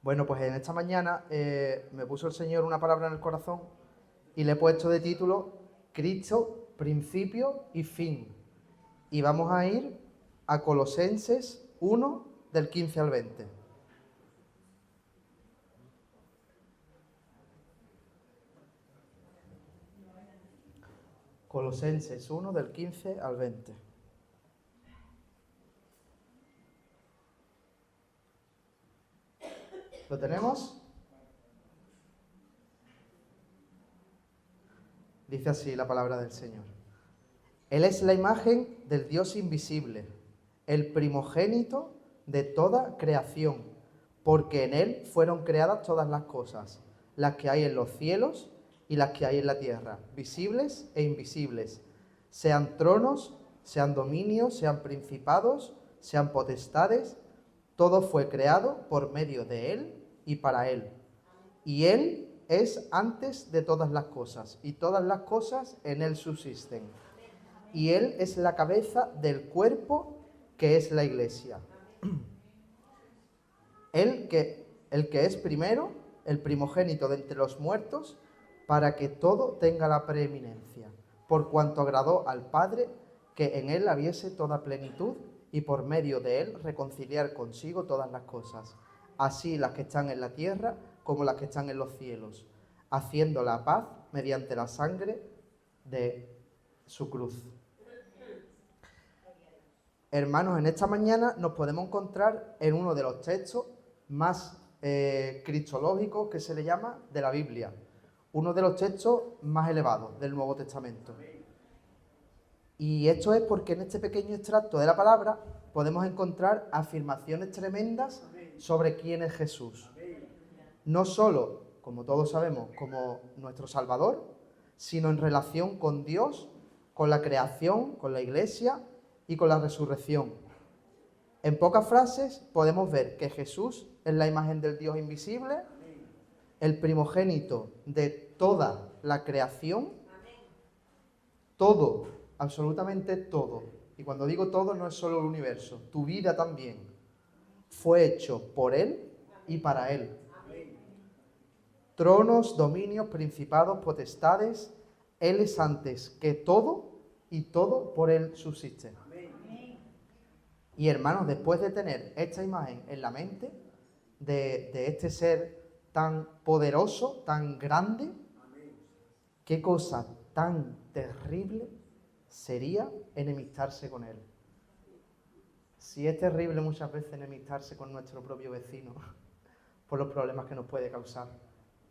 Bueno, pues en esta mañana me puso el Señor una palabra en el corazón y le he puesto de título Cristo, principio y fin. Y vamos a ir a Colosenses 1, del 15 al 20. Colosenses 1, del 15 al 20. ¿Lo tenemos? Dice así la palabra del Señor. Él es la imagen del Dios invisible, el primogénito de toda creación, porque en Él fueron creadas todas las cosas, las que hay en los cielos y las que hay en la tierra, visibles e invisibles, sean tronos, sean dominios, sean principados, sean potestades, todo fue creado por medio de Él y para Él. Y Él es antes de todas las cosas, y todas las cosas en Él subsisten. Y Él es la cabeza del cuerpo que es la iglesia. El que es primero, el primogénito de entre los muertos, para que todo tenga la preeminencia, por cuanto agradó al Padre que en Él habiese toda plenitud y por medio de Él reconciliar consigo todas las cosas, así las que están en la tierra como las que están en los cielos, haciendo la paz mediante la sangre de su cruz. Hermanos, en esta mañana nos podemos encontrar en uno de los textos más cristológicos, que se le llama, de la Biblia. Uno de los textos más elevados del Nuevo Testamento. Y esto es porque en este pequeño extracto de la palabra podemos encontrar afirmaciones tremendas sobre quién es Jesús. No solo, como todos sabemos, como nuestro Salvador, sino en relación con Dios, con la creación, con la Iglesia y con la resurrección. En pocas frases podemos ver que Jesús es la imagen del Dios invisible, el primogénito de toda la creación, todo, absolutamente todo. Y cuando digo todo no es solo el universo, tu vida también fue hecho por Él y para Él. Tronos, dominios, principados, potestades, Él es antes que todo y todo por Él subsiste. Y hermanos, después de tener esta imagen en la mente de este ser tan poderoso, tan grande, qué cosa tan terrible sería enemistarse con Él. Si es terrible muchas veces enemistarse con nuestro propio vecino por los problemas que nos puede causar,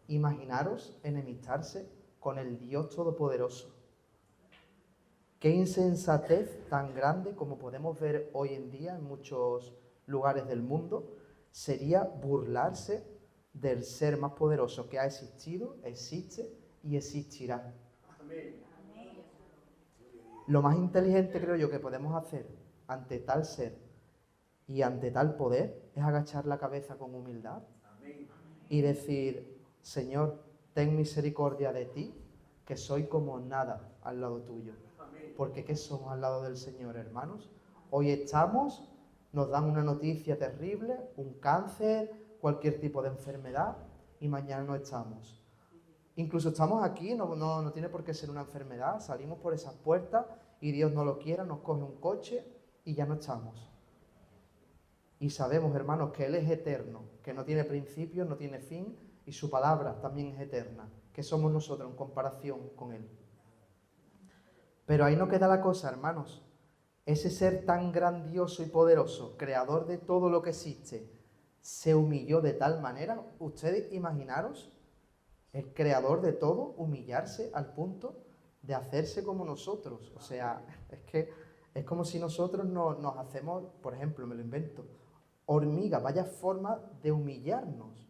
imaginaros enemistarse con el Dios Todopoderoso. Qué insensatez tan grande, como podemos ver hoy en día en muchos lugares del mundo, sería burlarse del ser más poderoso que ha existido, existe y existirá. Amén. Lo más inteligente, creo yo, que podemos hacer ante tal ser y ante tal poder es agachar la cabeza con humildad y decir: Señor, ten misericordia de ti, que soy como nada al lado tuyo. Porque ¿qué somos al lado del Señor, hermanos? Hoy estamos, nos dan una noticia terrible, un cáncer, cualquier tipo de enfermedad, y mañana no estamos. Incluso estamos aquí, no tiene por qué ser una enfermedad, salimos por esas puertas y Dios no lo quiera, nos coge un coche y ya no estamos. Y sabemos, hermanos, que Él es eterno, que no tiene principio, no tiene fin, y su palabra también es eterna. ¿Qué somos nosotros en comparación con Él? Pero ahí no queda la cosa, hermanos. Ese ser tan grandioso y poderoso, creador de todo lo que existe, se humilló de tal manera. Ustedes imaginaros el creador de todo humillarse al punto de hacerse como nosotros. O sea, es que es como si nosotros nos hacemos, por ejemplo, me lo invento, hormiga, vaya forma de humillarnos.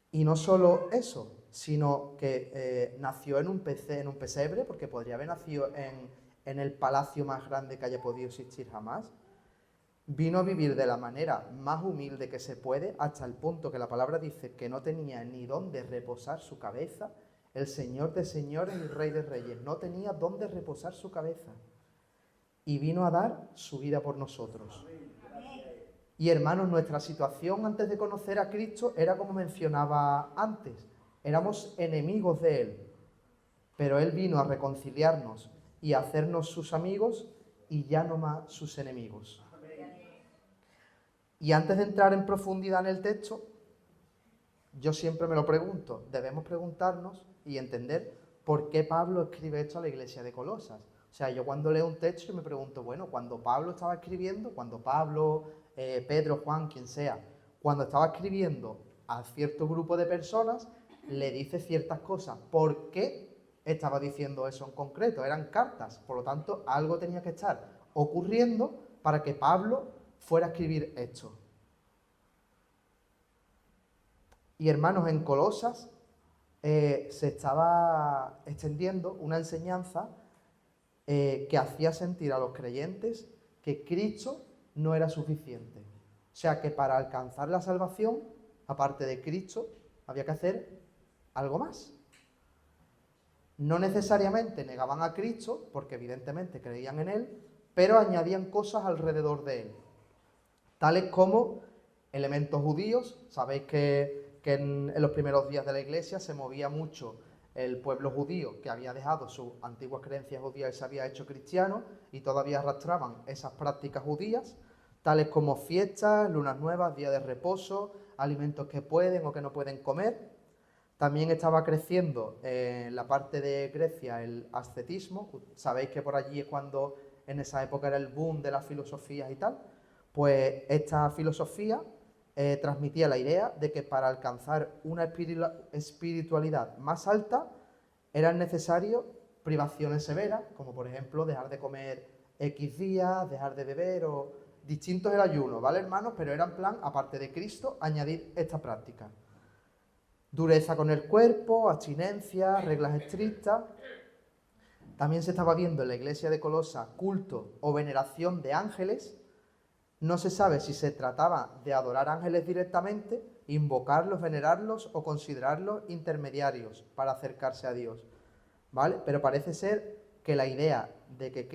Y no solo eso, sino que nació en un pesebre, porque podría haber nacido en el palacio más grande que haya podido existir jamás. Vino a vivir de la manera más humilde que se puede, hasta el punto que la palabra dice que no tenía ni dónde reposar su cabeza. El Señor de señores y Rey de reyes no tenía dónde reposar su cabeza. Y vino a dar su vida por nosotros. Y hermanos, nuestra situación antes de conocer a Cristo era como mencionaba antes, éramos enemigos de Él, pero Él vino a reconciliarnos y a hacernos sus amigos y ya no más sus enemigos. Y antes de entrar en profundidad en el texto, yo siempre me lo pregunto, debemos preguntarnos y entender por qué Pablo escribe esto a la iglesia de Colosas. O sea, yo cuando leo un texto me pregunto, bueno, cuando Pablo estaba escribiendo, cuando Pablo, Pedro, Juan, quien sea, cuando estaba escribiendo a cierto grupo de personas, le dice ciertas cosas. ¿Por qué estaba diciendo eso en concreto? Eran cartas, por lo tanto, algo tenía que estar ocurriendo para que Pablo fuera a escribir esto. Y hermanos, en Colosas se estaba extendiendo una enseñanza que hacía sentir a los creyentes que Cristo no era suficiente. O sea, que para alcanzar la salvación, aparte de Cristo, había que hacer algo más. No necesariamente negaban a Cristo, porque evidentemente creían en Él, pero añadían cosas alrededor de Él, tales como elementos judíos. Sabéis que en los primeros días de la Iglesia se movía mucho el pueblo judío, que había dejado sus antiguas creencias judías y se había hecho cristiano, y todavía arrastraban esas prácticas judías, tales como fiestas, lunas nuevas, días de reposo, alimentos que pueden o que no pueden comer. También estaba creciendo en la parte de Grecia el ascetismo. Sabéis que por allí es cuando en esa época era el boom de las filosofías y tal. Pues esta filosofía transmitía la idea de que para alcanzar una espiritualidad más alta eran necesarias privaciones severas, como por ejemplo dejar de comer X días, dejar de beber o distintos el ayuno, ¿vale, hermanos? Pero era en plan, aparte de Cristo, añadir esta práctica. Dureza con el cuerpo, abstinencia, reglas estrictas. También se estaba viendo en la iglesia de Colosas culto o veneración de ángeles. No se sabe si se trataba de adorar ángeles directamente, invocarlos, venerarlos o considerarlos intermediarios para acercarse a Dios, ¿vale? Pero parece ser que la idea de que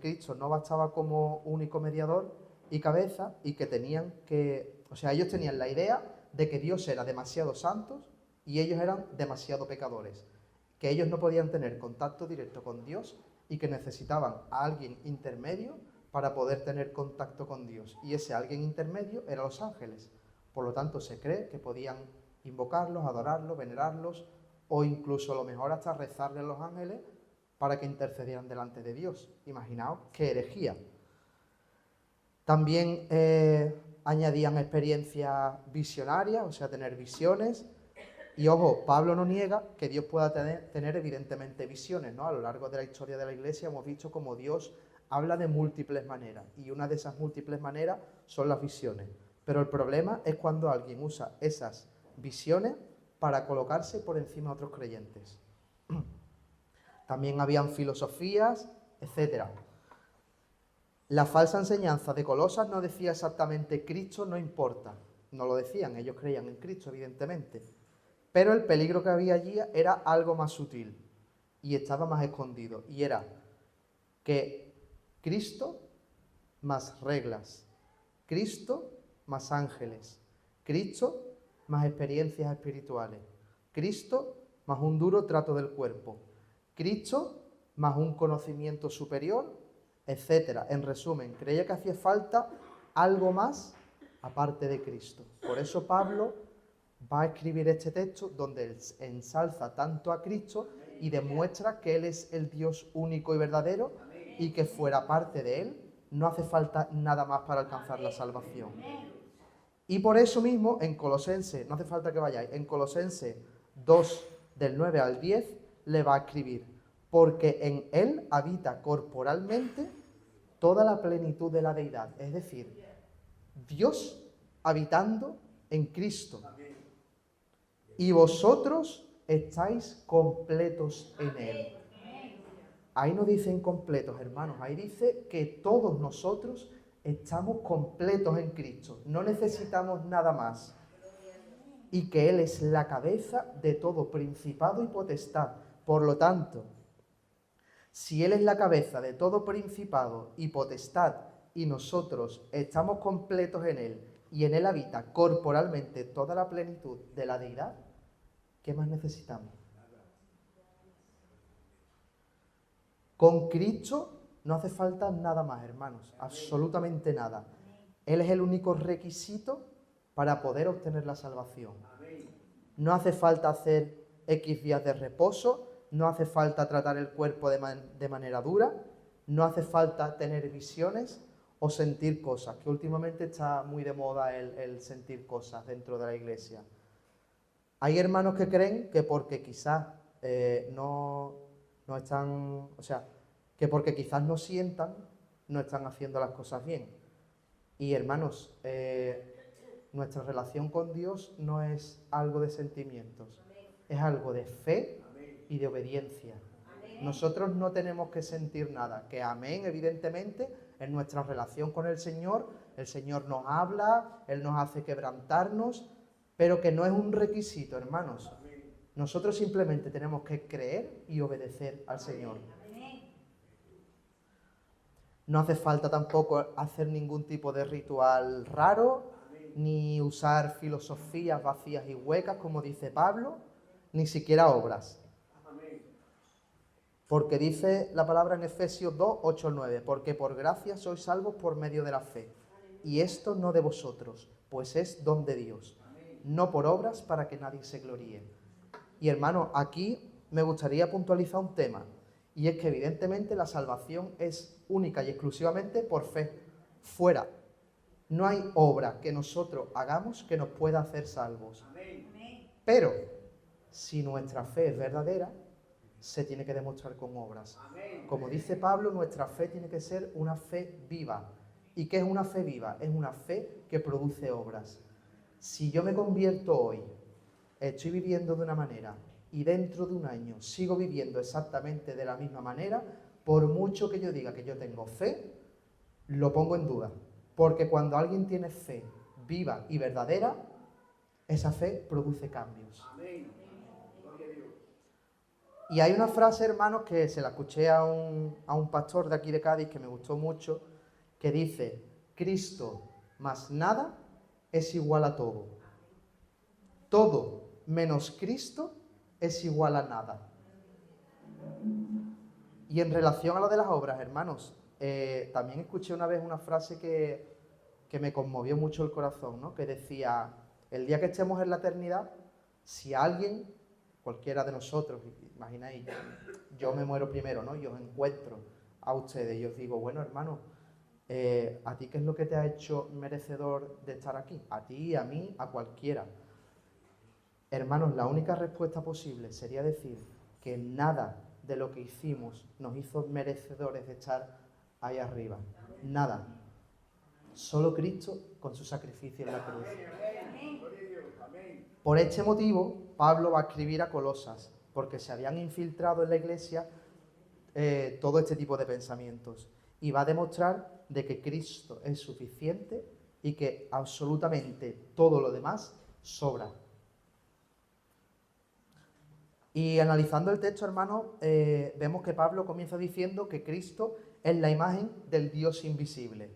Cristo no bastaba como único mediador y cabeza, y que tenían que, o sea, ellos tenían la idea de que Dios era demasiado santo y ellos eran demasiado pecadores, que ellos no podían tener contacto directo con Dios y que necesitaban a alguien intermedio para poder tener contacto con Dios. Y ese alguien intermedio eran los ángeles. Por lo tanto, se cree que podían invocarlos, adorarlos, venerarlos, o incluso a lo mejor hasta rezarle a los ángeles para que intercedieran delante de Dios. Imaginaos qué herejía. También añadían experiencias visionarias, o sea, tener visiones. Y ojo, Pablo no niega que Dios pueda tener evidentemente visiones, ¿no? A lo largo de la historia de la Iglesia hemos visto cómo Dios habla de múltiples maneras, y una de esas múltiples maneras son las visiones. Pero el problema es cuando alguien usa esas visiones para colocarse por encima de otros creyentes. También habían filosofías, etc. La falsa enseñanza de Colosas no decía exactamente Cristo no importa. No lo decían, ellos creían en Cristo, evidentemente. Pero el peligro que había allí era algo más sutil y estaba más escondido. Y era que Cristo más reglas, Cristo más ángeles, Cristo más experiencias espirituales, Cristo más un duro trato del cuerpo, Cristo más un conocimiento superior, etc. En resumen, creía que hacía falta algo más aparte de Cristo. Por eso Pablo va a escribir este texto donde ensalza tanto a Cristo y demuestra que Él es el Dios único y verdadero y que fuera parte de Él no hace falta nada más para alcanzar la salvación. Y por eso mismo en Colosenses, no hace falta que vayáis, en Colosenses 2 del 9 al 10 le va a escribir: porque en Él habita corporalmente toda la plenitud de la deidad, es decir, Dios habitando en Cristo. Y vosotros estáis completos en Él. Ahí no dice incompletos, hermanos, ahí dice que todos nosotros estamos completos en Cristo, no necesitamos nada más. Y que Él es la cabeza de todo principado y potestad. Por lo tanto, si Él es la cabeza de todo principado y potestad y nosotros estamos completos en Él y en Él habita corporalmente toda la plenitud de la deidad, ¿qué más necesitamos? Con Cristo no hace falta nada más, hermanos, absolutamente nada. Él es el único requisito para poder obtener la salvación. No hace falta hacer X días de reposo, no hace falta tratar el cuerpo de manera dura, no hace falta tener visiones o sentir cosas, que últimamente está muy de moda el sentir cosas dentro de la iglesia. Hay hermanos que creen que porque quizás no están, o sea, que porque quizás no sientan, no están haciendo las cosas bien. Y hermanos, nuestra relación con Dios no es algo de sentimientos, es algo de fe y de obediencia. Nosotros no tenemos que sentir nada, que amén, evidentemente, en nuestra relación con el Señor nos habla, Él nos hace quebrantarnos, pero que no es un requisito, hermanos. Nosotros simplemente tenemos que creer y obedecer al Señor. No hace falta tampoco hacer ningún tipo de ritual raro, ni usar filosofías vacías y huecas, como dice Pablo, ni siquiera obras. Porque dice la palabra en Efesios 2, 8 al 9, porque por gracia sois salvos por medio de la fe, y esto no de vosotros, pues es don de Dios, no por obras para que nadie se gloríe. Y hermano, aquí me gustaría puntualizar un tema, y es que evidentemente la salvación es única y exclusivamente por fe, fuera. No hay obra que nosotros hagamos que nos pueda hacer salvos. Pero, si nuestra fe es verdadera, se tiene que demostrar con obras. Como dice Pablo, nuestra fe tiene que ser una fe viva. ¿Y qué es una fe viva? Es una fe que produce obras. Si yo me convierto hoy, estoy viviendo de una manera y dentro de un año sigo viviendo exactamente de la misma manera, por mucho que yo diga que yo tengo fe, lo pongo en duda. Porque cuando alguien tiene fe viva y verdadera, esa fe produce cambios. Y hay una frase, hermanos, que se la escuché a un pastor de aquí de Cádiz que me gustó mucho, que dice: Cristo más nada es igual a todo. Todo menos Cristo es igual a nada. Y en relación a lo de las obras, hermanos, también escuché una vez una frase que me conmovió mucho el corazón, ¿no? Que decía: el día que estemos en la eternidad, si alguien, cualquiera de nosotros, imagináis, yo me muero primero, ¿no? Y os encuentro a ustedes y os digo: bueno, hermano, ¿a ti qué es lo que te ha hecho merecedor de estar aquí? A ti, a mí, a cualquiera. Hermanos, la única respuesta posible sería decir que nada de lo que hicimos nos hizo merecedores de estar ahí arriba. Nada. Solo Cristo con su sacrificio en la cruz. Por este motivo, Pablo va a escribir a Colosas, porque se habían infiltrado en la iglesia todo este tipo de pensamientos. Y va a demostrar de que Cristo es suficiente y que absolutamente todo lo demás sobra. Y analizando el texto, hermanos, vemos que Pablo comienza diciendo que Cristo es la imagen del Dios invisible.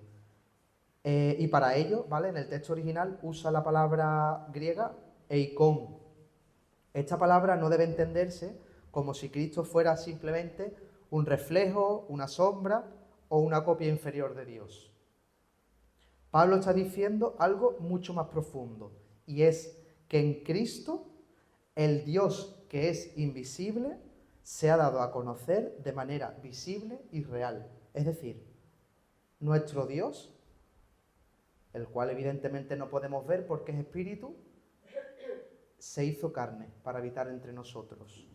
Y para ello, ¿vale? En el texto original usa la palabra griega eikon. Esta palabra no debe entenderse como si Cristo fuera simplemente un reflejo, una sombra o una copia inferior de Dios. Pablo está diciendo algo mucho más profundo, y es que en Cristo el Dios que es invisible se ha dado a conocer de manera visible y real. Es decir, nuestro Dios, el cual evidentemente no podemos ver porque es espíritu, se hizo carne para habitar entre nosotros.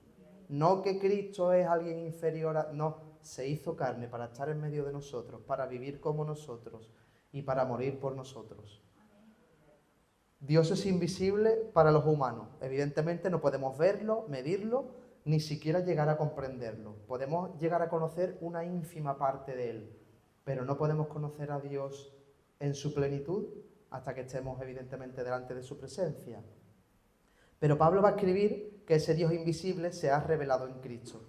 No que Cristo es alguien inferior a... No, se hizo carne para estar en medio de nosotros, para vivir como nosotros y para morir por nosotros. Dios es invisible para los humanos. Evidentemente no podemos verlo, medirlo, ni siquiera llegar a comprenderlo. Podemos llegar a conocer una ínfima parte de Él, pero no podemos conocer a Dios en su plenitud hasta que estemos evidentemente delante de su presencia. Pero Pablo va a escribir que ese Dios invisible se ha revelado en Cristo.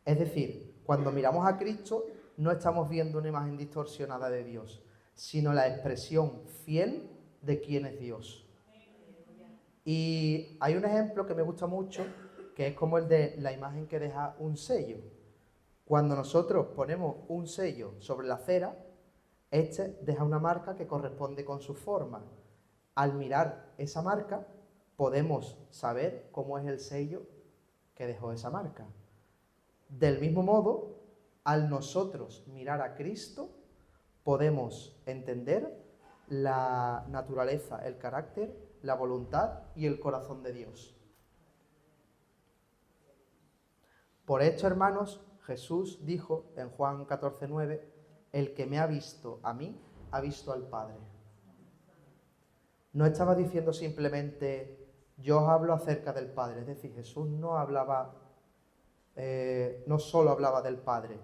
Es decir, cuando miramos a Cristo, no estamos viendo una imagen distorsionada de Dios, sino la expresión fiel de quién es Dios. Y hay un ejemplo que me gusta mucho, que es como el de la imagen que deja un sello. Cuando nosotros ponemos un sello sobre la cera, este deja una marca que corresponde con su forma. Al mirar esa marca, podemos saber cómo es el sello que dejó esa marca. Del mismo modo, al nosotros mirar a Cristo, podemos entender la naturaleza, el carácter, la voluntad y el corazón de Dios. Por esto, hermanos, Jesús dijo en Juan 14:9, el que me ha visto a mí, ha visto al Padre. No estaba diciendo simplemente, yo os hablo acerca del Padre. Es decir, Jesús no hablaba, no solo hablaba del Padre,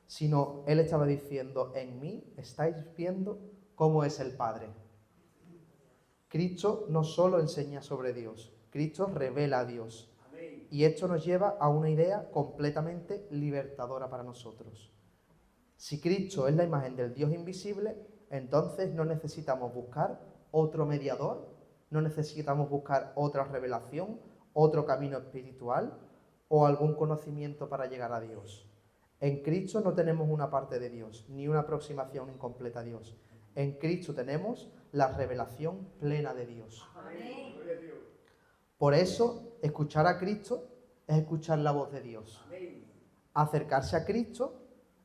sino Él estaba diciendo, en mí estáis viendo cómo es el Padre. Cristo no solo enseña sobre Dios, Cristo revela a Dios. Y esto nos lleva a una idea completamente libertadora para nosotros. Si Cristo es la imagen del Dios invisible, entonces no necesitamos buscar otro mediador, no necesitamos buscar otra revelación, otro camino espiritual o algún conocimiento para llegar a Dios. En Cristo no tenemos una parte de Dios, ni una aproximación incompleta a Dios. En Cristo tenemos la revelación plena de Dios. Amén. Por eso, escuchar a Cristo es escuchar la voz de Dios. Amén. Acercarse a Cristo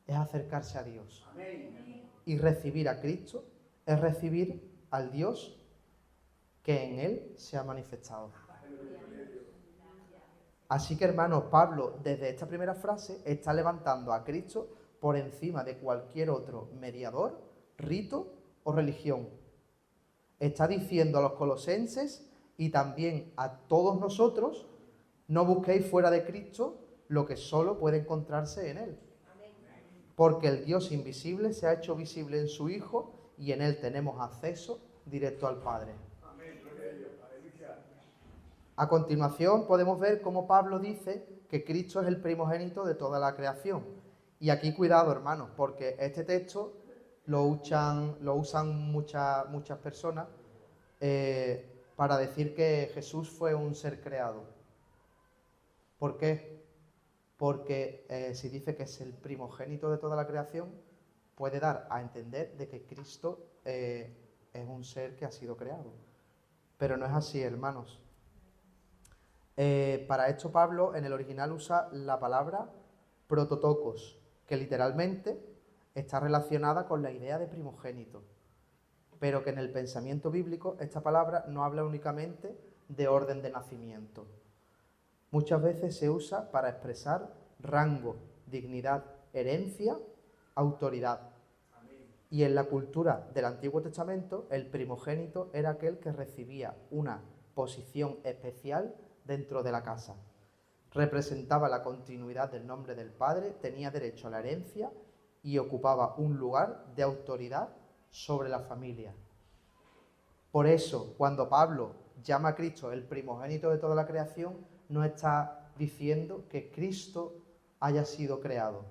es acercarse a Dios. Amén. Y recibir a Cristo es recibir al Dios que en Él se ha manifestado. Así que, hermanos, Pablo, desde esta primera frase, está levantando a Cristo por encima de cualquier otro mediador, rito o religión. Está diciendo a los colosenses y también a todos nosotros, no busquéis fuera de Cristo lo que solo puede encontrarse en Él. Porque el Dios invisible se ha hecho visible en su Hijo y en Él tenemos acceso directo al Padre. A continuación podemos ver cómo Pablo dice que Cristo es el primogénito de toda la creación. Y aquí cuidado, hermanos, porque este texto lo usan muchas personas para decir que Jesús fue un ser creado. ¿Por qué? Porque si dice que es el primogénito de toda la creación, puede dar a entender de que Cristo es un ser que ha sido creado. Pero no es así, hermanos. Para esto Pablo en el original usa la palabra prototokos, que literalmente está relacionada con la idea de primogénito, pero que en el pensamiento bíblico esta palabra no habla únicamente de orden de nacimiento. Muchas veces se usa para expresar rango, dignidad, herencia, autoridad. Y en la cultura del Antiguo Testamento, el primogénito era aquel que recibía una posición especial dentro de la casa. Representaba la continuidad del nombre del padre, tenía derecho a la herencia y ocupaba un lugar de autoridad sobre la familia. Por eso, cuando Pablo llama a Cristo el primogénito de toda la creación, no está diciendo que Cristo haya sido creado,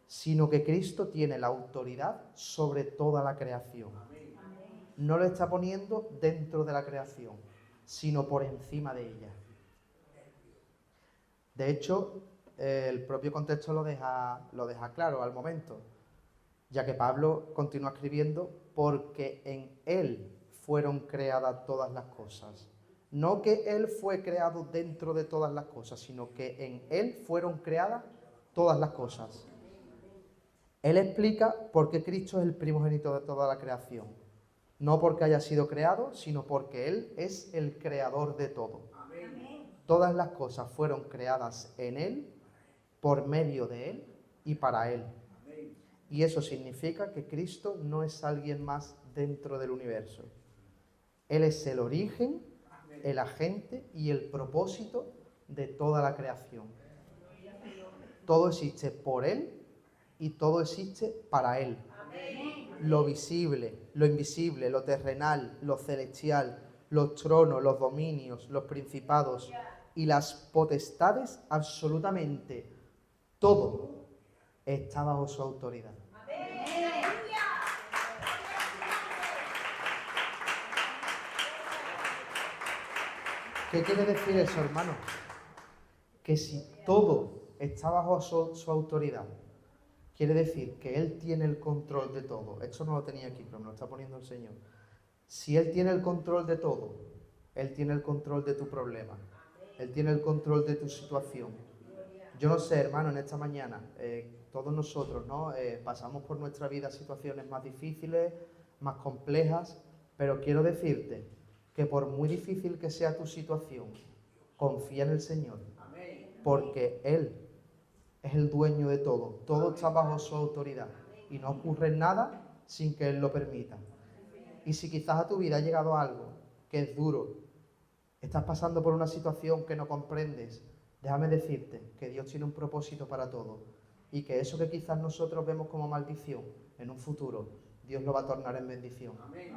sino que Cristo tiene la autoridad sobre toda la creación. No lo está poniendo dentro de la creación, sino por encima de ella. De hecho, el propio contexto lo deja claro al momento, ya que Pablo continúa escribiendo, porque en Él fueron creadas todas las cosas. No que Él fue creado dentro de todas las cosas, sino que en Él fueron creadas todas las cosas. Él explica por qué Cristo es el primogénito de toda la creación. No porque haya sido creado, sino porque Él es el creador de todo. Amén. Todas las cosas fueron creadas en Él, por medio de Él y para Él. Amén. Y eso significa que Cristo no es alguien más dentro del universo. Él es el origen, el agente y el propósito de toda la creación. Todo existe por Él y todo existe para Él. Amén. Lo visible, lo invisible, lo terrenal, lo celestial, los tronos, los dominios, los principados y las potestades, absolutamente todo está bajo su autoridad. ¿Qué quiere decir eso, hermano? Que si todo está bajo su autoridad, quiere decir que Él tiene el control de todo. Esto no lo tenía aquí, pero me lo está poniendo el Señor. Si Él tiene el control de todo, Él tiene el control de tu problema. Él tiene el control de tu situación. Yo no sé, hermano, en esta mañana, todos nosotros, ¿no? Pasamos por nuestra vida situaciones más difíciles, más complejas, pero quiero decirte que por muy difícil que sea tu situación, confía en el Señor, porque Él es el dueño de todo. Todo está bajo su autoridad y no ocurre nada sin que Él lo permita. Y si quizás a tu vida ha llegado algo que es duro, estás pasando por una situación que no comprendes, déjame decirte que Dios tiene un propósito para todo y que eso que quizás nosotros vemos como maldición, en un futuro, Dios lo va a tornar en bendición. Amén.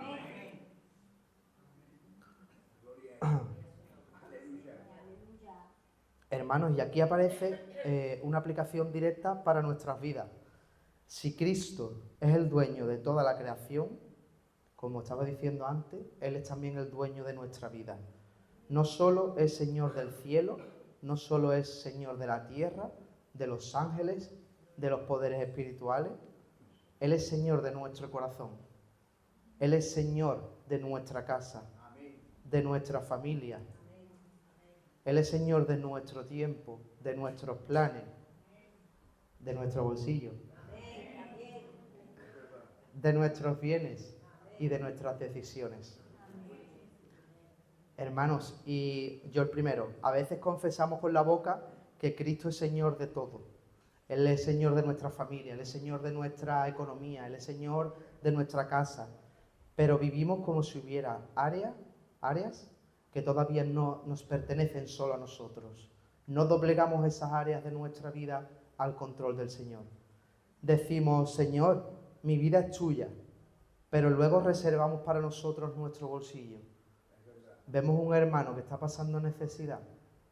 Hermanos, y aquí aparece una aplicación directa para nuestras vidas. Si Cristo es el dueño de toda la creación, como estaba diciendo antes, Él es también el dueño de nuestra vida. No solo es Señor del cielo, no solo es Señor de la tierra, de los ángeles, de los poderes espirituales. Él es Señor de nuestro corazón. Él es Señor de nuestra casa, de nuestra familia. Él es Señor de nuestro tiempo, de nuestros planes, de nuestro bolsillo, de nuestros bienes y de nuestras decisiones. Hermanos, y yo el primero, a veces confesamos con la boca que Cristo es Señor de todo. Él es Señor de nuestra familia, Él es Señor de nuestra economía, Él es Señor de nuestra casa. Pero vivimos como si hubiera áreas que todavía no nos pertenecen solo a nosotros. No doblegamos esas áreas de nuestra vida al control del Señor. Decimos, Señor, mi vida es tuya, pero luego reservamos para nosotros nuestro bolsillo. Vemos un hermano que está pasando necesidad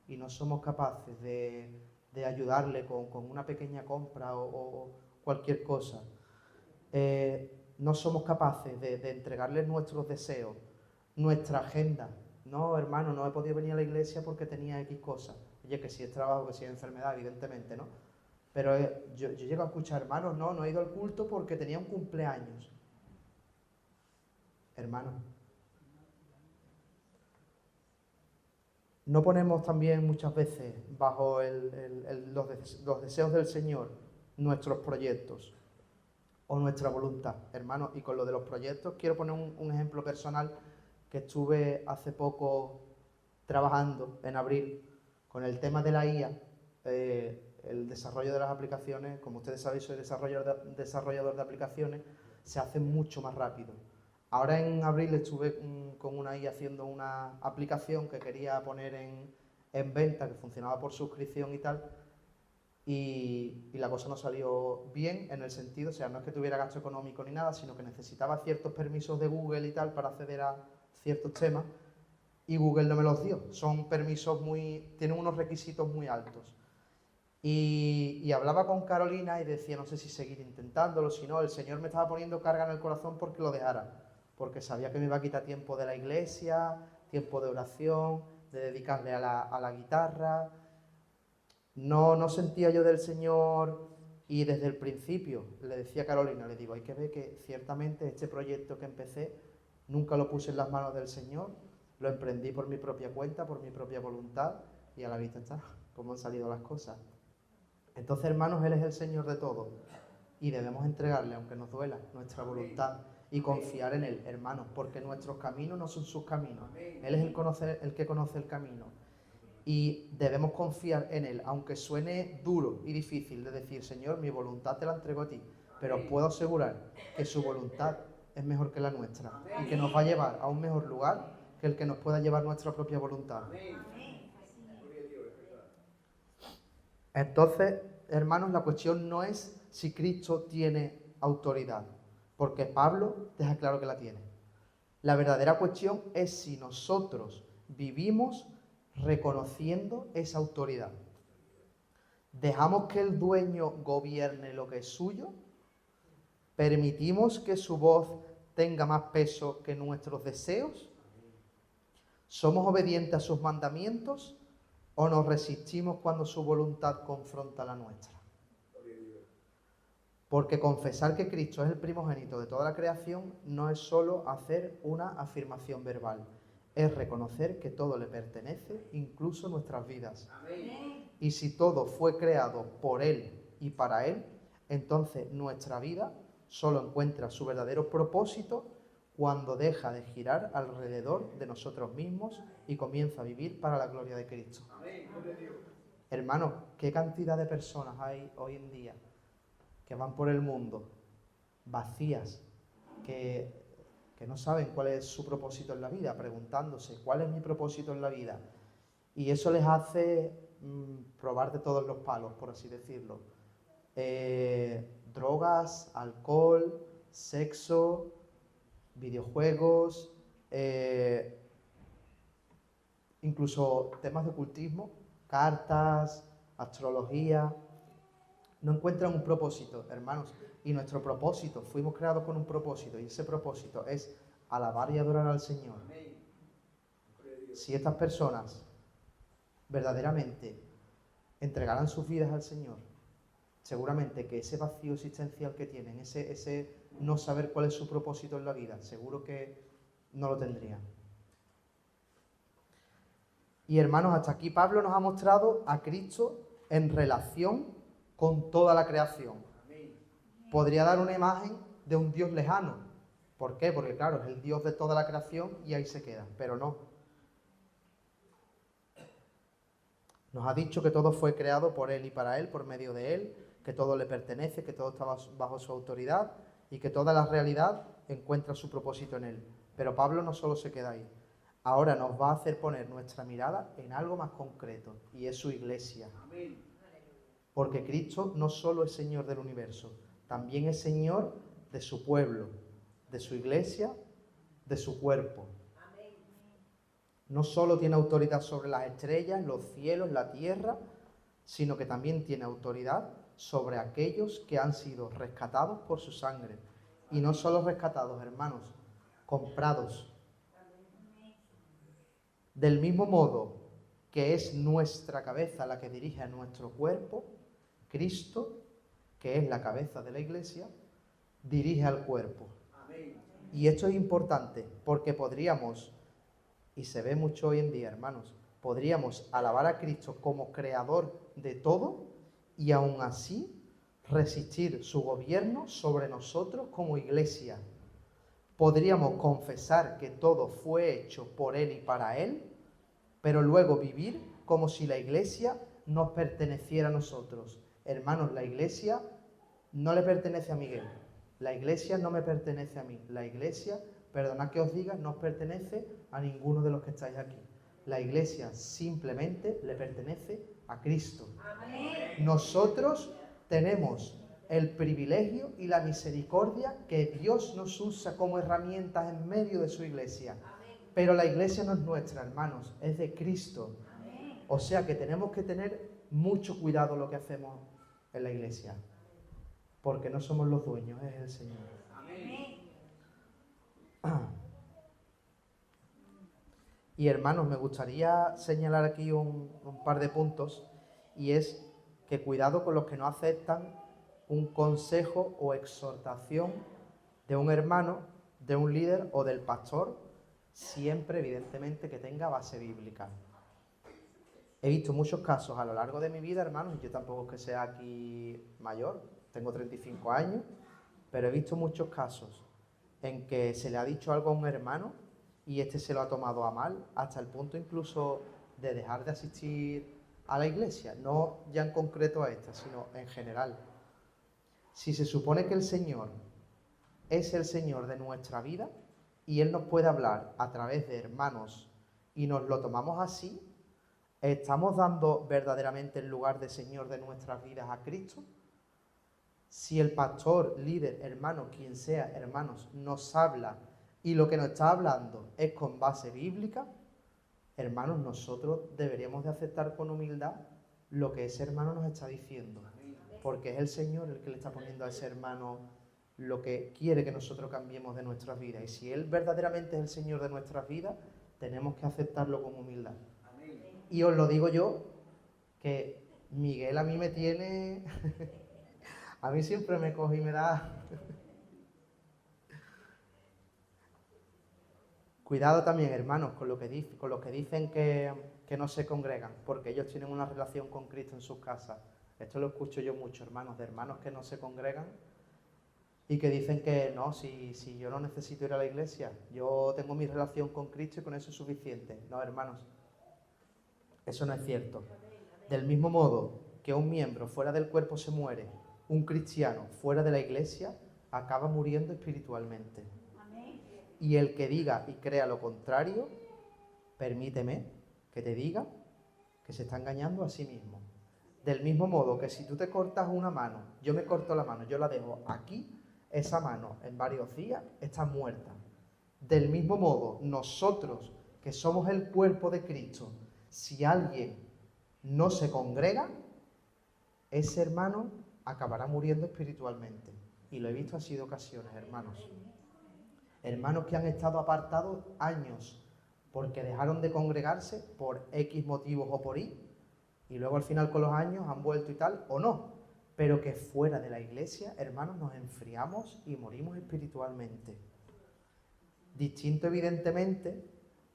y no somos capaces de ayudarle con una pequeña compra o cualquier cosa. No somos capaces de entregarle nuestros deseos, nuestra agenda. No, hermano, no he podido venir a la iglesia porque tenía X cosas. Oye, que si es trabajo, que si es enfermedad, evidentemente, ¿no? Pero yo llego a escuchar, hermanos, no he ido al culto porque tenía un cumpleaños. Hermano, ¿no ponemos también muchas veces bajo los deseos del Señor nuestros proyectos o nuestra voluntad? Hermano, y con lo de los proyectos quiero poner un ejemplo personal que estuve hace poco trabajando en abril con el tema de la IA, el desarrollo de las aplicaciones. Como ustedes saben, soy desarrollador de aplicaciones, se hace mucho más rápido. Ahora en abril estuve con una IA haciendo una aplicación que quería poner en venta, que funcionaba por suscripción y tal, y la cosa no salió bien en el sentido, o sea, no es que tuviera gasto económico ni nada, sino que necesitaba ciertos permisos de Google y tal para acceder a ciertos temas, y Google no me los dio. Son permisos tienen unos requisitos muy altos. Y hablaba con Carolina y decía, no sé si seguir intentándolo, si no, el Señor me estaba poniendo carga en el corazón porque lo dejara, porque sabía que me iba a quitar tiempo de la iglesia, tiempo de oración, de dedicarle a la guitarra. No sentía yo del Señor, y desde el principio le decía a Carolina, le digo, hay que ver que ciertamente este proyecto que empecé nunca lo puse en las manos del Señor, lo emprendí por mi propia cuenta, por mi propia voluntad, y a la vista está cómo han salido las cosas. Entonces, hermanos, Él es el Señor de todo y debemos entregarle, aunque nos duela, nuestra voluntad y confiar en Él, hermanos, porque nuestros caminos no son sus caminos. Él es el que conoce el camino y debemos confiar en Él, aunque suene duro y difícil de decir, Señor, mi voluntad te la entrego a ti, pero os puedo asegurar que su voluntad es mejor que la nuestra y que nos va a llevar a un mejor lugar que el que nos pueda llevar nuestra propia voluntad. Entonces, hermanos, la cuestión no es si Cristo tiene autoridad, porque Pablo deja claro que la tiene. La verdadera cuestión es si nosotros vivimos reconociendo esa autoridad. ¿Dejamos que el dueño gobierne lo que es suyo? ¿Permitimos que su voz tenga más peso que nuestros deseos? ¿Somos obedientes a sus mandamientos o nos resistimos cuando su voluntad confronta la nuestra? Porque confesar que Cristo es el primogénito de toda la creación no es solo hacer una afirmación verbal, es reconocer que todo le pertenece, incluso nuestras vidas. Amén. Y si todo fue creado por Él y para Él, entonces nuestra vida solo encuentra su verdadero propósito cuando deja de girar alrededor de nosotros mismos y comienza a vivir para la gloria de Cristo. Amén. Hermanos, ¿qué cantidad de personas hay hoy en día que van por el mundo vacías, que no saben cuál es su propósito en la vida, preguntándose cuál es mi propósito en la vida? Y eso les hace probar de todos los palos, por así decirlo. Drogas, alcohol, sexo, videojuegos, incluso temas de ocultismo, cartas, astrología. No encuentran un propósito, hermanos. Y nuestro propósito, fuimos creados con un propósito, y ese propósito es alabar y adorar al Señor. Si estas personas verdaderamente entregaran sus vidas al Señor, seguramente que ese vacío existencial que tienen, ese no saber cuál es su propósito en la vida, seguro que no lo tendrían. Y hermanos, hasta aquí Pablo nos ha mostrado a Cristo en relación con toda la creación. Podría dar una imagen de un Dios lejano. ¿Por qué? Porque claro, es el Dios de toda la creación y ahí se queda, pero no. Nos ha dicho que todo fue creado por Él y para Él, por medio de Él, que todo le pertenece, que todo está bajo su autoridad y que toda la realidad encuentra su propósito en Él. Pero Pablo no solo se queda ahí. Ahora nos va a hacer poner nuestra mirada en algo más concreto, y es su iglesia. Porque Cristo no solo es Señor del universo, también es Señor de su pueblo, de su iglesia, de su cuerpo. No solo tiene autoridad sobre las estrellas, los cielos, la tierra, sino que también tiene autoridad sobre aquellos que han sido rescatados por su sangre. Y no solo rescatados, hermanos, comprados. Del mismo modo que es nuestra cabeza la que dirige a nuestro cuerpo, Cristo, que es la cabeza de la iglesia, dirige al cuerpo. Y esto es importante porque podríamos, y se ve mucho hoy en día, hermanos, podríamos alabar a Cristo como creador de todo y aún así resistir su gobierno sobre nosotros como iglesia. Podríamos confesar que todo fue hecho por Él y para Él, pero luego vivir como si la iglesia nos perteneciera a nosotros. Hermanos, la iglesia no le pertenece a Miguel. La iglesia no me pertenece a mí. La iglesia, perdonad que os diga, no os pertenece a ninguno de los que estáis aquí. La iglesia simplemente le pertenece a Cristo. Amén. Nosotros tenemos el privilegio y la misericordia que Dios nos usa como herramientas en medio de su iglesia. Pero la iglesia no es nuestra, hermanos, es de Cristo. O sea que tenemos que tener mucho cuidado lo que hacemos en la iglesia, porque no somos los dueños, es el Señor. Y hermanos, me gustaría señalar aquí un par de puntos, y es que cuidado con los que no aceptan un consejo o exhortación de un hermano, de un líder o del pastor, siempre evidentemente que tenga base bíblica. He visto muchos casos a lo largo de mi vida, hermanos, y yo tampoco es que sea aquí mayor, tengo 35 años, pero he visto muchos casos en que se le ha dicho algo a un hermano y este se lo ha tomado a mal, hasta el punto incluso de dejar de asistir a la iglesia, no ya en concreto a esta, sino en general. Si se supone que el Señor es el Señor de nuestra vida y Él nos puede hablar a través de hermanos y nos lo tomamos así, ¿estamos dando verdaderamente el lugar de Señor de nuestras vidas a Cristo? Si el pastor, líder, hermano, quien sea, hermanos, nos habla y lo que nos está hablando es con base bíblica, hermanos, nosotros deberíamos de aceptar con humildad lo que ese hermano nos está diciendo. Porque es el Señor el que le está poniendo a ese hermano lo que quiere que nosotros cambiemos de nuestras vidas. Y si Él verdaderamente es el Señor de nuestras vidas, tenemos que aceptarlo con humildad. Y os lo digo yo, que Miguel a mí me tiene... a mí siempre me coge y me da... Cuidado también, hermanos, con lo que dicen que no se congregan, porque ellos tienen una relación con Cristo en sus casas. Esto lo escucho yo mucho, hermanos, de hermanos que no se congregan y que dicen que no, si yo no necesito ir a la iglesia, yo tengo mi relación con Cristo y con eso es suficiente. No, hermanos, eso no es cierto. Del mismo modo que un miembro fuera del cuerpo se muere, un cristiano fuera de la iglesia acaba muriendo espiritualmente. Y el que diga y crea lo contrario, permíteme que te diga que se está engañando a sí mismo. Del mismo modo que si tú te cortas una mano, yo me corto la mano, yo la dejo aquí, esa mano en varios días está muerta. Del mismo modo, nosotros que somos el cuerpo de Cristo, si alguien no se congrega, ese hermano acabará muriendo espiritualmente. Y lo he visto así de ocasiones, hermanos. Hermanos que han estado apartados años porque dejaron de congregarse por X motivos o por Y, y luego al final con los años han vuelto y tal, o no, pero que fuera de la iglesia, hermanos, nos enfriamos y morimos espiritualmente. Distinto, evidentemente,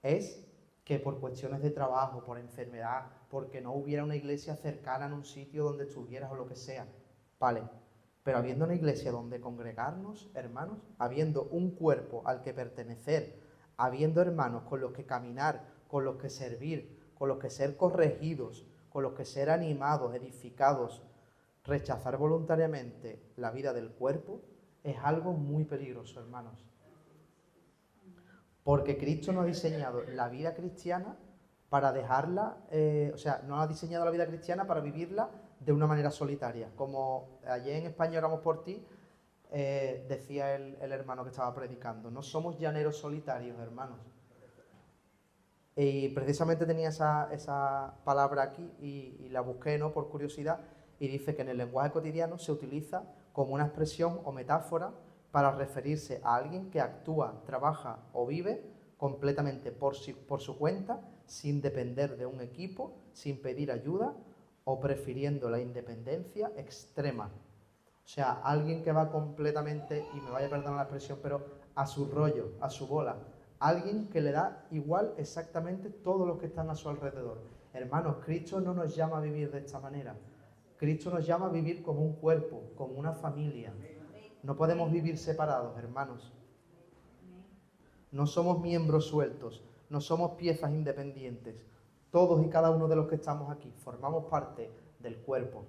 es que por cuestiones de trabajo, por enfermedad, porque no hubiera una iglesia cercana en un sitio donde estuvieras o lo que sea, vale. Pero habiendo una iglesia donde congregarnos, hermanos, habiendo un cuerpo al que pertenecer, habiendo hermanos con los que caminar, con los que servir, con los que ser corregidos, con los que ser animados, edificados, rechazar voluntariamente la vida del cuerpo, es algo muy peligroso, hermanos. Porque Cristo no ha diseñado la vida cristiana para dejarla, no ha diseñado la vida cristiana para vivirla de una manera solitaria. Como ayer en España oramos por ti, decía el hermano que estaba predicando, no somos llaneros solitarios, hermanos. Y precisamente tenía esa palabra aquí y la busqué, ¿no?, por curiosidad, y dice que en el lenguaje cotidiano se utiliza como una expresión o metáfora para referirse a alguien que actúa, trabaja o vive completamente por su cuenta, sin depender de un equipo, sin pedir ayuda o prefiriendo la independencia extrema. O sea, alguien que va completamente, y me vaya a perdonar la expresión, pero a su rollo, a su bola. Alguien que le da igual exactamente todo lo que están a su alrededor. Hermanos, Cristo no nos llama a vivir de esta manera. Cristo nos llama a vivir como un cuerpo, como una familia. No podemos vivir separados, hermanos. No somos miembros sueltos, no somos piezas independientes. Todos y cada uno de los que estamos aquí formamos parte del cuerpo.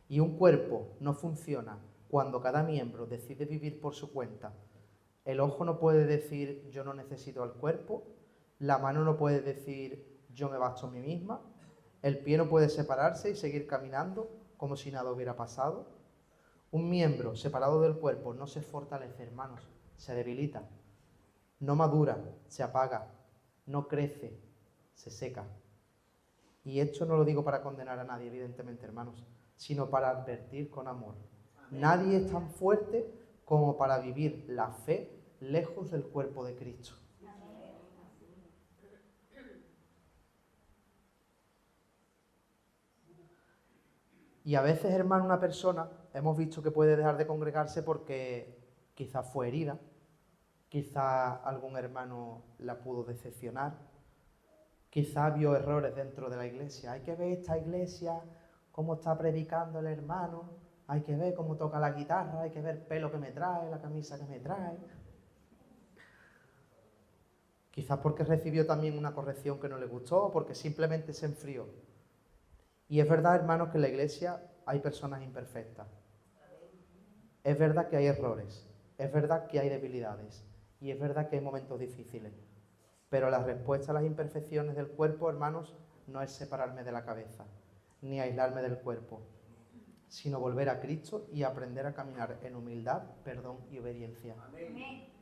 Y un cuerpo no funciona cuando cada miembro decide vivir por su cuenta. El ojo no puede decir yo no necesito al cuerpo, la mano no puede decir yo me basto a mí misma, el pie no puede separarse y seguir caminando como si nada hubiera pasado. Un miembro separado del cuerpo no se fortalece, hermanos, se debilita, no madura, se apaga, no crece, se seca. Y esto no lo digo para condenar a nadie, evidentemente, hermanos, sino para advertir con amor. Nadie es tan fuerte como para vivir la fe lejos del cuerpo de Cristo. Y a veces, hermano, una persona, hemos visto que puede dejar de congregarse porque quizás fue herida, quizás algún hermano la pudo decepcionar, quizás vio errores dentro de la iglesia. Hay que ver esta iglesia, cómo está predicando el hermano, hay que ver cómo toca la guitarra, hay que ver el pelo que me trae, la camisa que me trae. Quizás porque recibió también una corrección que no le gustó o porque simplemente se enfrió. Y es verdad, hermanos, que en la iglesia hay personas imperfectas. Es verdad que hay errores, es verdad que hay debilidades y es verdad que hay momentos difíciles. Pero la respuesta a las imperfecciones del cuerpo, hermanos, no es separarme de la cabeza, ni aislarme del cuerpo, sino volver a Cristo y aprender a caminar en humildad, perdón y obediencia. Amén.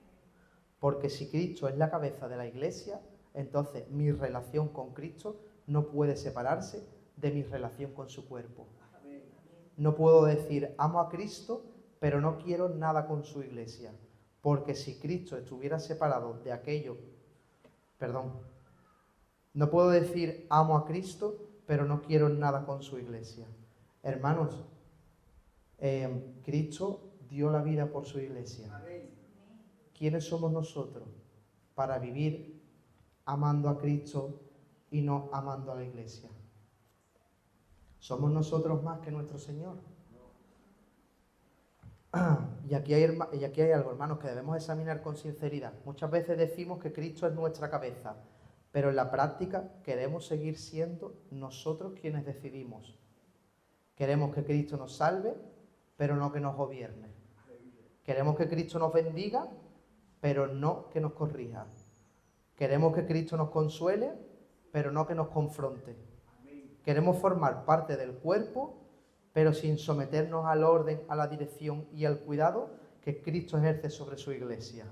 Porque si Cristo es la cabeza de la iglesia, entonces mi relación con Cristo no puede separarse de mi relación con su cuerpo. No puedo decir amo a Cristo, pero no quiero nada con su iglesia, porque si Cristo estuviera separado de aquello, no puedo decir amo a Cristo, pero no quiero nada con su iglesia. Hermanos, Cristo dio la vida por su iglesia. ¿Quiénes somos nosotros para vivir amando a Cristo y no amando a la iglesia? ¿Somos nosotros más que nuestro Señor? Y aquí hay algo, hermanos, que debemos examinar con sinceridad. Muchas veces decimos que Cristo es nuestra cabeza, pero en la práctica queremos seguir siendo nosotros quienes decidimos. Queremos que Cristo nos salve, pero no que nos gobierne. Queremos que Cristo nos bendiga, pero no que nos corrija. Queremos que Cristo nos consuele, pero no que nos confronte. Queremos formar parte del cuerpo, pero sin someternos al orden, a la dirección y al cuidado que Cristo ejerce sobre su iglesia.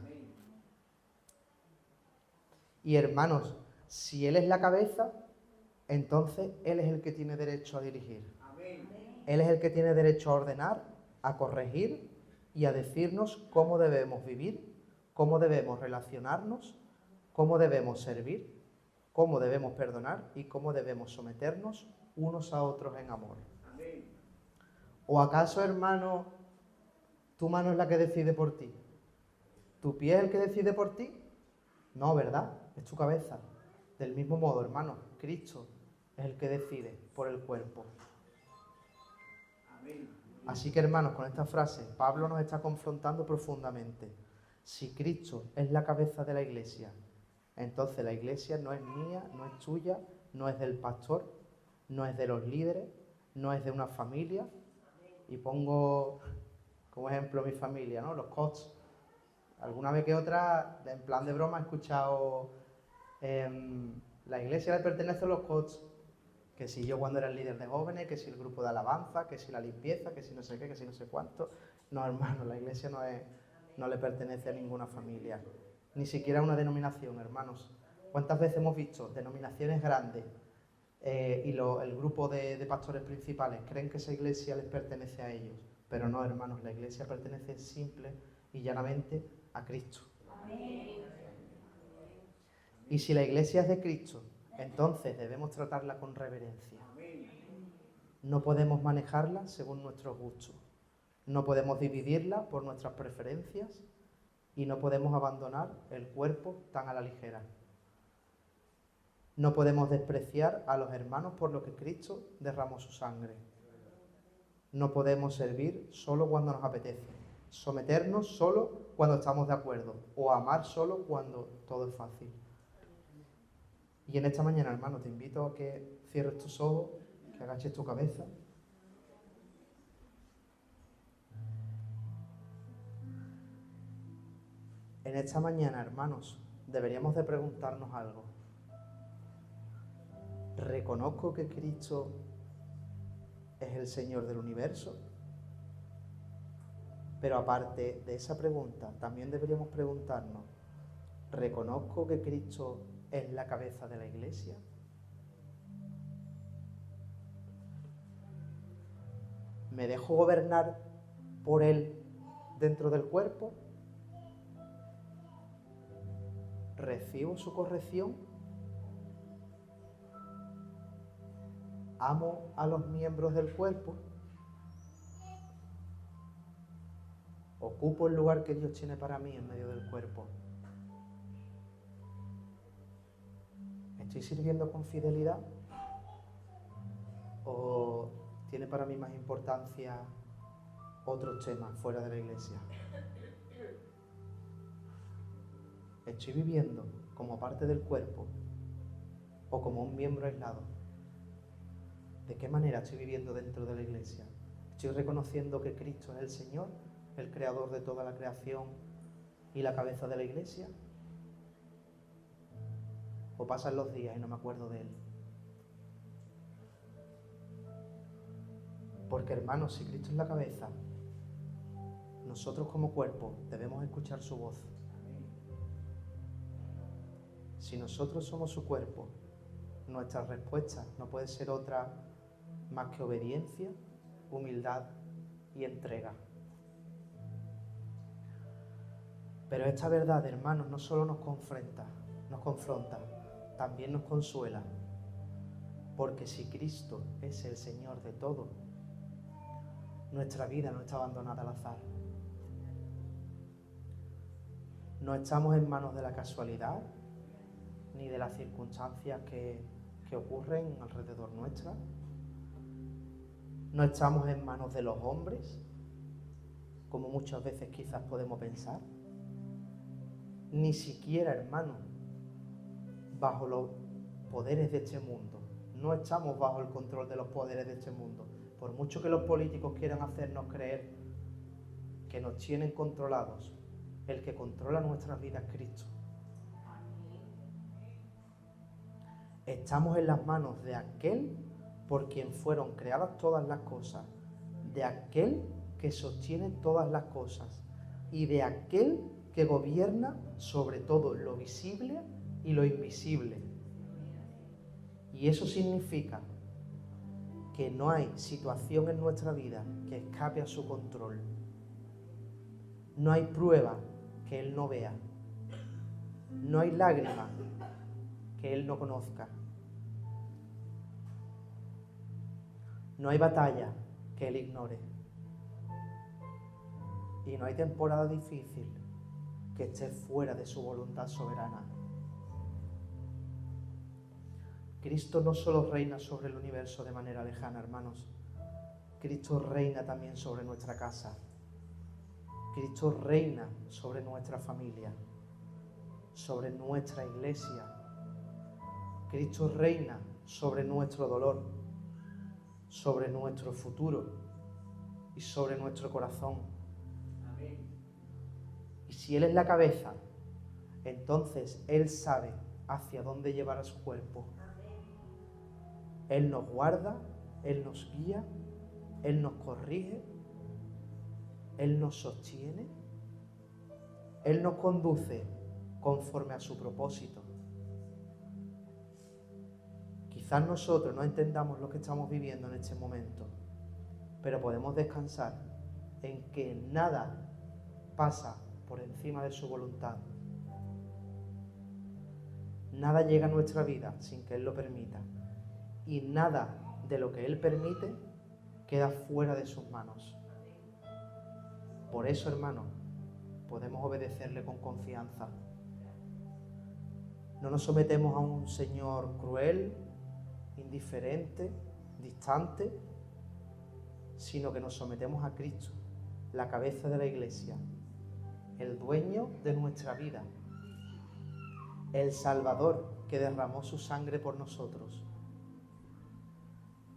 Y hermanos, si Él es la cabeza, entonces Él es el que tiene derecho a dirigir. Él es el que tiene derecho a ordenar, a corregir y a decirnos cómo debemos vivir, cómo debemos relacionarnos, cómo debemos servir, cómo debemos perdonar y cómo debemos someternos unos a otros en amor. ¿O acaso, hermano, tu mano es la que decide por ti? ¿Tu pie es el que decide por ti? No, ¿verdad? Es tu cabeza. Del mismo modo, hermano, Cristo es el que decide por el cuerpo. Así que, hermanos, con esta frase, Pablo nos está confrontando profundamente. Si Cristo es la cabeza de la iglesia, entonces la iglesia no es mía, no es tuya, no es del pastor, no es de los líderes, no es de una familia. Y pongo como ejemplo mi familia, ¿no? Los coaches. Alguna vez que otra, en plan de broma, he escuchado la iglesia le pertenece a los coaches. Que si yo cuando era el líder de jóvenes, que si el grupo de alabanza, que si la limpieza, que si no sé qué, que si no sé cuánto. No, hermano, la iglesia no le pertenece a ninguna familia. Ni siquiera a una denominación, hermanos. ¿Cuántas veces hemos visto denominaciones grandes y el grupo de pastores principales creen que esa iglesia les pertenece a ellos? Pero no, hermanos, la iglesia pertenece simple y llanamente a Cristo. Amén. Y si la iglesia es de Cristo, entonces debemos tratarla con reverencia. No podemos manejarla según nuestros gustos. No podemos dividirla por nuestras preferencias y no podemos abandonar el cuerpo tan a la ligera. No podemos despreciar a los hermanos por lo que Cristo derramó su sangre. No podemos servir solo cuando nos apetece, someternos solo cuando estamos de acuerdo o amar solo cuando todo es fácil. Y en esta mañana, hermano, te invito a que cierres tus ojos, que agaches tu cabeza. En esta mañana, hermanos, deberíamos de preguntarnos algo. ¿Reconozco que Cristo es el Señor del universo? Pero aparte de esa pregunta, también deberíamos preguntarnos, ¿reconozco que Cristo es la cabeza de la iglesia? ¿Me dejo gobernar por Él dentro del cuerpo? ¿Recibo su corrección? ¿Amo a los miembros del cuerpo? ¿Ocupo el lugar que Dios tiene para mí en medio del cuerpo? ¿Estoy sirviendo con fidelidad? ¿O tiene para mí más importancia otros temas fuera de la iglesia? ¿Estoy viviendo como parte del cuerpo o como un miembro aislado? ¿De qué manera estoy viviendo dentro de la iglesia? ¿Estoy reconociendo que Cristo es el Señor, el creador de toda la creación y la cabeza de la iglesia? ¿O pasan los días y no me acuerdo de Él? Porque, hermanos, si Cristo es la cabeza, nosotros como cuerpo debemos escuchar su voz. Si nosotros somos su cuerpo nuestra respuesta no puede ser otra más que obediencia, humildad y entrega. Pero esta verdad, hermanos, no solo nos confronta, también nos consuela. Porque si Cristo es el Señor de todo, nuestra vida no está abandonada al azar. No estamos en manos de la casualidad, ni de las circunstancias que ocurren alrededor nuestra. No estamos en manos de los hombres, como muchas veces quizás podemos pensar. Ni siquiera, hermanos, bajo los poderes de este mundo. No estamos bajo el control de los poderes de este mundo. Por mucho que los políticos quieran hacernos creer que nos tienen controlados, el que controla nuestras vidas es Cristo. Estamos en las manos de aquel por quien fueron creadas todas las cosas, de aquel que sostiene todas las cosas y de aquel que gobierna sobre todo lo visible y lo invisible. Y eso significa que no hay situación en nuestra vida que escape a su control. No hay prueba que Él no vea. No hay lágrima que Él no conozca. No hay batalla que Él ignore. Y no hay temporada difícil que esté fuera de su voluntad soberana. Cristo no solo reina sobre el universo de manera lejana, hermanos. Cristo reina también sobre nuestra casa. Cristo reina sobre nuestra familia, sobre nuestra iglesia. Cristo reina sobre nuestro dolor, sobre nuestro futuro y sobre nuestro corazón. Amén. Y si Él es la cabeza, entonces Él sabe hacia dónde llevar a su cuerpo. Él nos guarda, Él nos guía, Él nos corrige, Él nos sostiene, Él nos conduce conforme a su propósito. Quizás nosotros no entendamos lo que estamos viviendo en este momento, pero podemos descansar en que nada pasa por encima de su voluntad. Nada llega a nuestra vida sin que Él lo permita. Y nada de lo que Él permite queda fuera de sus manos. Por eso, hermanos, podemos obedecerle con confianza. No nos sometemos a un Señor cruel, indiferente, distante, sino que nos sometemos a Cristo, la cabeza de la Iglesia, el dueño de nuestra vida, el Salvador que derramó su sangre por nosotros.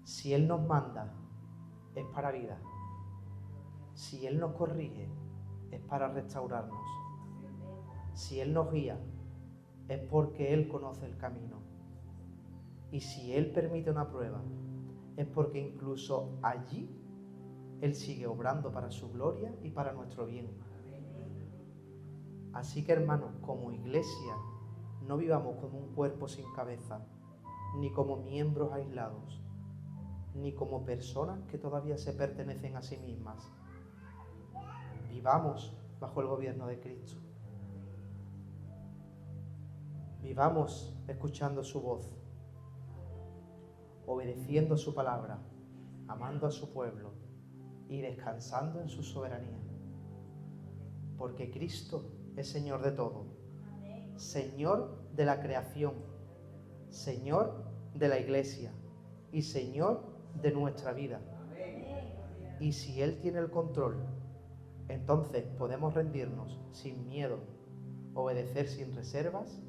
Si Él nos manda, es para vida. Si Él nos corrige, es para restaurarnos. Si Él nos guía, es porque Él conoce el camino. Y si Él permite una prueba, es porque incluso allí Él sigue obrando para su gloria y para nuestro bien. Así que, hermanos, como iglesia, no vivamos como un cuerpo sin cabeza, ni como miembros aislados, ni como personas que todavía se pertenecen a sí mismas. Vivamos bajo el gobierno de Cristo. Vivamos escuchando su voz, obedeciendo su palabra, amando a su pueblo y descansando en su soberanía. Porque Cristo es Señor de todo, Señor de la creación, Señor de la iglesia y Señor de nuestra vida. Y si Él tiene el control, entonces podemos rendirnos sin miedo, obedecer sin reservas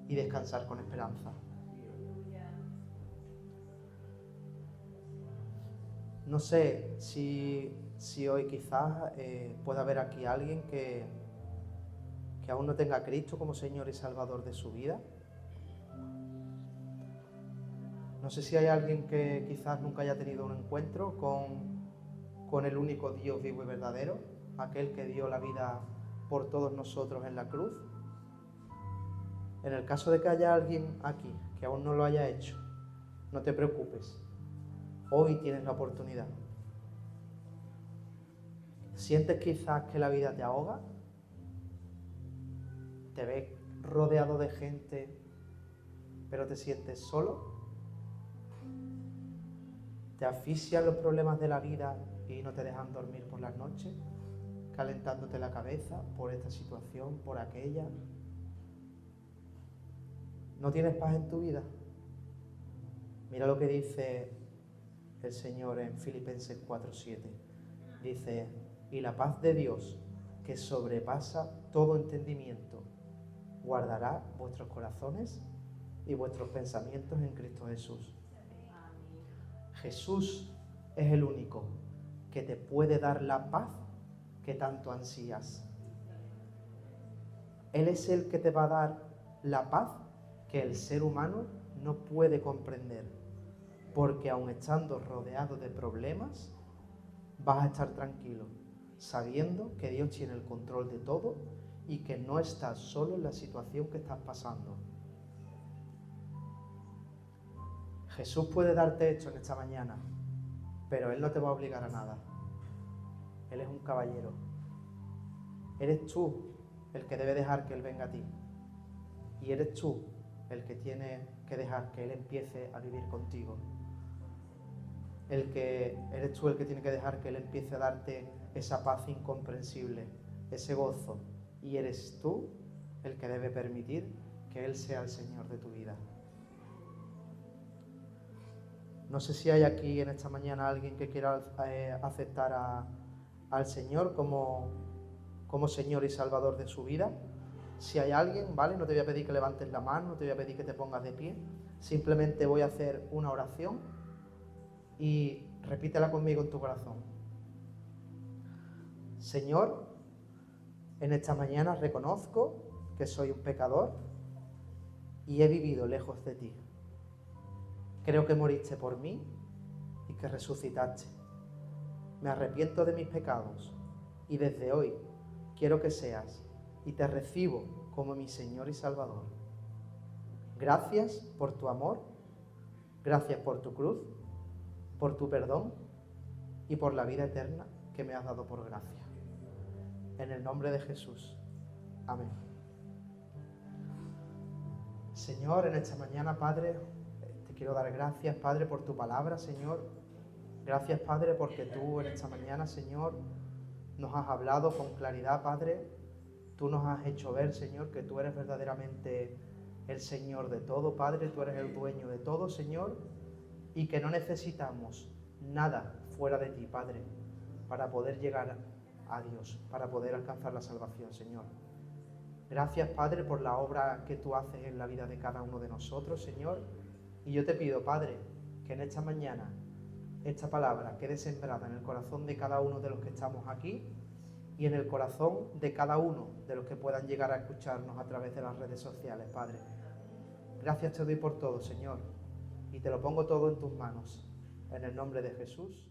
y descansar con esperanza. No sé si hoy quizás pueda haber aquí alguien que aún no tenga a Cristo como Señor y Salvador de su vida. No sé si hay alguien que quizás nunca haya tenido un encuentro con el único Dios vivo y verdadero, aquel que dio la vida por todos nosotros en la cruz. En el caso de que haya alguien aquí que aún no lo hayas hecho, no te preocupes. Hoy tienes la oportunidad. ¿Sientes quizás que la vida te ahoga? ¿Te ves rodeado de gente, pero te sientes solo? ¿Te asfixian los problemas de la vida y no te dejan dormir por las noches, calentándote la cabeza por esta situación, por aquella? ¿No tienes paz en tu vida? Mira lo que dice el Señor en Filipenses 4:7. Dice: y la paz de Dios, que sobrepasa todo entendimiento, guardará vuestros corazones y vuestros pensamientos en Cristo Jesús. Jesús es el único que te puede dar la paz que tanto ansías. Él es el que te va a dar la paz que el ser humano no puede comprender, porque aun estando rodeado de problemas, vas a estar tranquilo, sabiendo que Dios tiene el control de todo y que no estás solo en la situación que estás pasando. Jesús puede darte esto en esta mañana, pero Él no te va a obligar a nada. Él es un caballero. Eres tú el que debe dejar que Él venga a ti. Y eres tú el que tiene que dejar que Él empiece a vivir contigo. Eres tú el que tiene que dejar que Él empiece a darte esa paz incomprensible, ese gozo. Y eres tú el que debe permitir que Él sea el Señor de tu vida. No sé si hay aquí en esta mañana alguien que quiera aceptar al Señor como Señor y Salvador de su vida. Si hay alguien, ¿vale? No te voy a pedir que levantes la mano, no te voy a pedir que te pongas de pie. Simplemente voy a hacer una oración y repítela conmigo en tu corazón. Señor, en esta mañana reconozco que soy un pecador y he vivido lejos de ti. Creo que moriste por mí y que resucitaste. Me arrepiento de mis pecados y desde hoy quiero que seas y te recibo como mi Señor y Salvador. Gracias por tu amor, gracias por tu cruz, por tu perdón y por la vida eterna que me has dado por gracia. En el nombre de Jesús. Amén. Señor, en esta mañana, Padre, te quiero dar gracias, Padre, por tu palabra, Señor. Gracias, Padre, porque tú en esta mañana, Señor, nos has hablado con claridad, Padre. Tú nos has hecho ver, Señor, que tú eres verdaderamente el Señor de todo, Padre. Tú eres el dueño de todo, Señor, y que no necesitamos nada fuera de ti, Padre, para poder llegar a Dios, para poder alcanzar la salvación, Señor. Gracias, Padre, por la obra que tú haces en la vida de cada uno de nosotros, Señor. Y yo te pido, Padre, que en esta mañana esta palabra quede sembrada en el corazón de cada uno de los que estamos aquí y en el corazón de cada uno de los que puedan llegar a escucharnos a través de las redes sociales, Padre. Gracias te doy por todo, Señor, y te lo pongo todo en tus manos. En el nombre de Jesús.